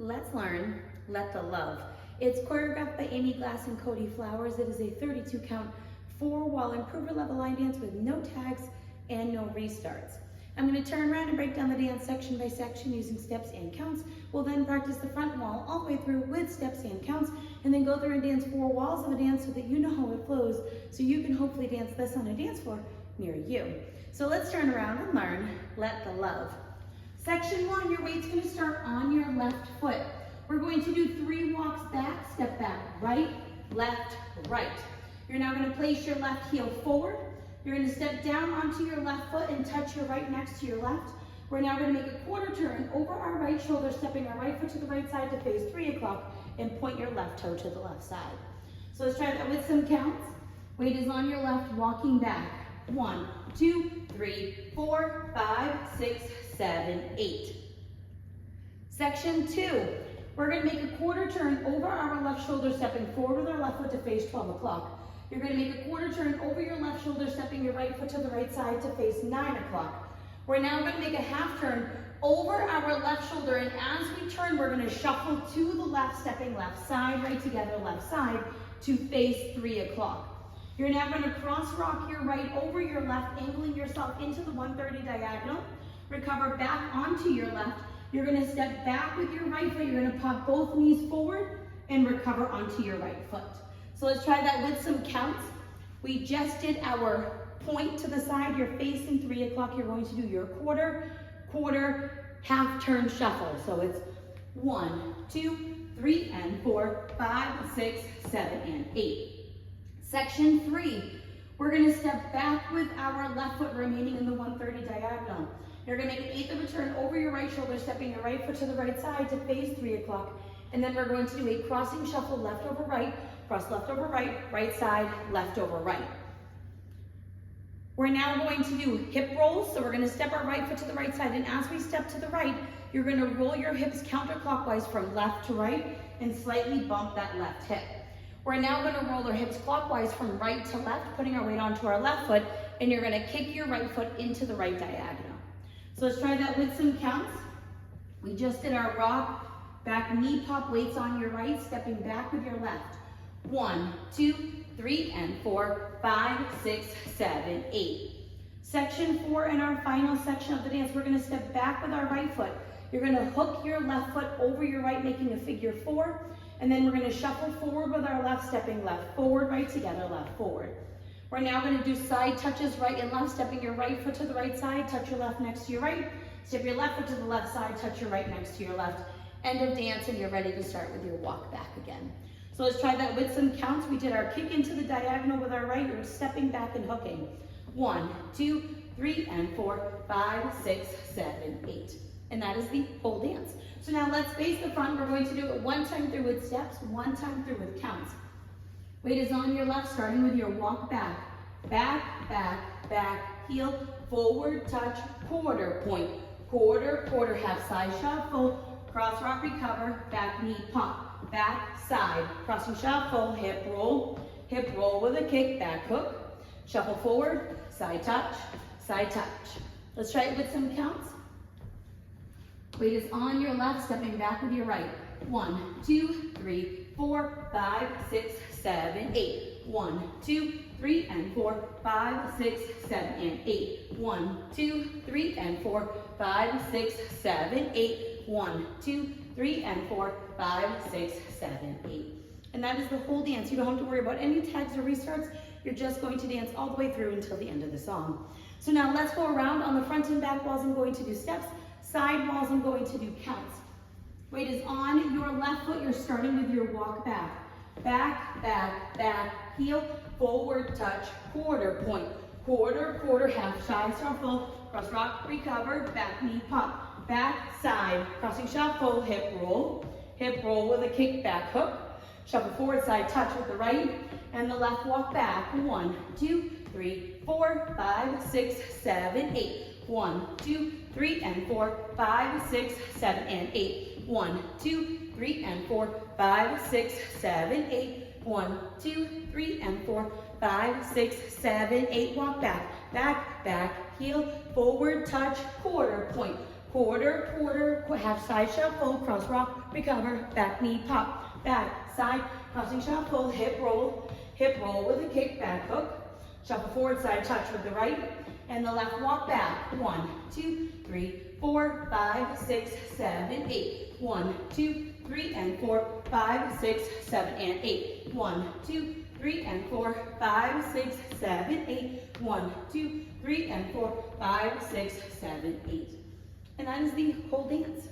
Let's learn Let the Love. It's choreographed by Amy Glass and Cody Flowers. It is a 32 count 4-wall improver level line dance with no tags and no restarts. I'm going to turn around and break down the dance section by section using steps and counts. We'll then practice the front wall all the way through with steps and counts, and then go through and dance 4 walls of a dance so that you know how it flows, so you can hopefully dance this on a dance floor near you. So let's turn around and learn Let the Love. Section 1, your weight's going to start on your left foot. We're going to do 3 walks back, step back, right, left, right. You're now going to place your left heel forward. You're going to step down onto your left foot and touch your right next to your left. We're now going to make a quarter turn over our right shoulder, stepping our right foot to the right side to face 3 o'clock and point your left toe to the left side. So let's try that with some counts. Weight is on your left, walking back. 1, 2, 3, 4, 5, 6, 7, 8. Section 2, we're going to make a quarter turn over our left shoulder, stepping forward with our left foot to face 12 o'clock. You're going to make a quarter turn over your left shoulder, stepping your right foot to the right side to face 9 o'clock. We're now going to make a half turn over our left shoulder, and as we turn, we're going to shuffle to the left, stepping left side, right together, left side, to face 3 o'clock. You're now going to cross rock your right over your left, angling yourself into the 130 diagonal. Recover back onto your left. You're going to step back with your right foot. You're going to pop both knees forward and recover onto your right foot. So let's try that with some counts. We just did our point to the side. You're facing 3 o'clock. You're going to do your quarter, quarter, half turn shuffle. So it's 1, 2, 3, and 4, 5, 6, 7, and 8. Section 3, we're going to step back with our left foot remaining in the 130 diagonal. You're going to make an eighth of a turn over your right shoulder, stepping your right foot to the right side to face 3 o'clock. And then we're going to do a crossing shuffle, left over right, cross left over right, right side, left over right. We're now going to do hip rolls. So we're going to step our right foot to the right side. And as we step to the right, you're going to roll your hips counterclockwise from left to right and slightly bump that left hip. We're now going to roll our hips clockwise from right to left, putting our weight onto our left foot, and you're going to kick your right foot into the right diagonal. So let's try that with some counts. We just did our rock, back knee pop, weights on your right, stepping back with your left. 1, 2, 3, and 4, 5, 6, 7, 8. Section 4 in our final section of the dance, we're going to step back with our right foot. You're going to hook your left foot over your right, making a figure 4. And then we're going to shuffle forward with our left, stepping left forward, right together, left forward. We're now going to do side touches right and left, stepping your right foot to the right side, touch your left next to your right, step your left foot to the left side, touch your right next to your left. End of dance, and you're ready to start with your walk back again. So let's try that with some counts. We did our kick into the diagonal with our right, we're stepping back and hooking. 1, 2, 3, and 4, 5, 6, 7, 8. And that is the whole dance. So now let's face the front. We're going to do it 1 time through with steps, 1 time through with counts. Weight is on your left, starting with your walk back. Back, back, back, heel, forward touch, quarter point, quarter, quarter, half side shuffle, cross rock recover, back knee pump, back side, crossing shuffle, hip roll with a kick, back hook, shuffle forward, side touch, side touch. Let's try it with some counts. Weight is on your left, stepping back with your right. 1, 2, 3, 4, 5, 6, 7, 8. 1, 2, 3, and 4, 5, 6, 7, and 8. 1, 2, 3, and 4, 5, 6, 7, 8. 1, 2, 3, and 4, 5, 6, 7, 8. And that is the whole dance. You don't have to worry about any tags or restarts. You're just going to dance all the way through until the end of the song. So now let's go around. On the front and back walls, I'm going to do steps. Side walls, I'm going to do counts. Weight is on your left foot. You're starting with your walk back. Back, back, back, heel, forward touch, quarter point, quarter, quarter, half side shuffle, cross rock, recover, back knee pump, back side, crossing shuffle, hip roll with a kick, back hook, shuffle forward, side touch with the right, and the left walk back. 1, 2, 3, 4, 5, 6, 7, 8. 1, 2, 3, and 4, 5, 6, 7, and 8. 1, 2, 3, and 4, 5, 6, 7, 8. 1, 2, 3, and 4, 5, 6, 7, 8. Walk back, back, back, heel, forward touch, quarter point, quarter, quarter, half side shuffle, cross rock, recover, back knee pop, back side, crossing shuffle, hip roll with a kick, back hook, shuffle forward, side touch with the right, and the left walk back. 1, 2, 3, 4, 5, 6, 7, 8. 1, 2, 3, and 4, 5, 6, 7, and 8. 1, 2, 3, and 4, 5, 6, 7, 8. 1, 2, 3, and 4, 5, 6, 7, 8. And that is the whole dance.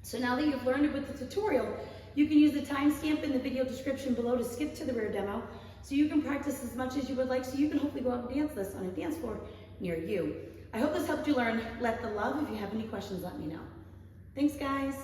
So now that you've learned it with the tutorial, you can use the timestamp in the video description below to skip to the rear demo, so you can practice as much as you would like, so you can hopefully go out and dance this on a dance floor near you. I hope this helped you learn Let the Love. If you have any questions, let me know. Thanks, guys.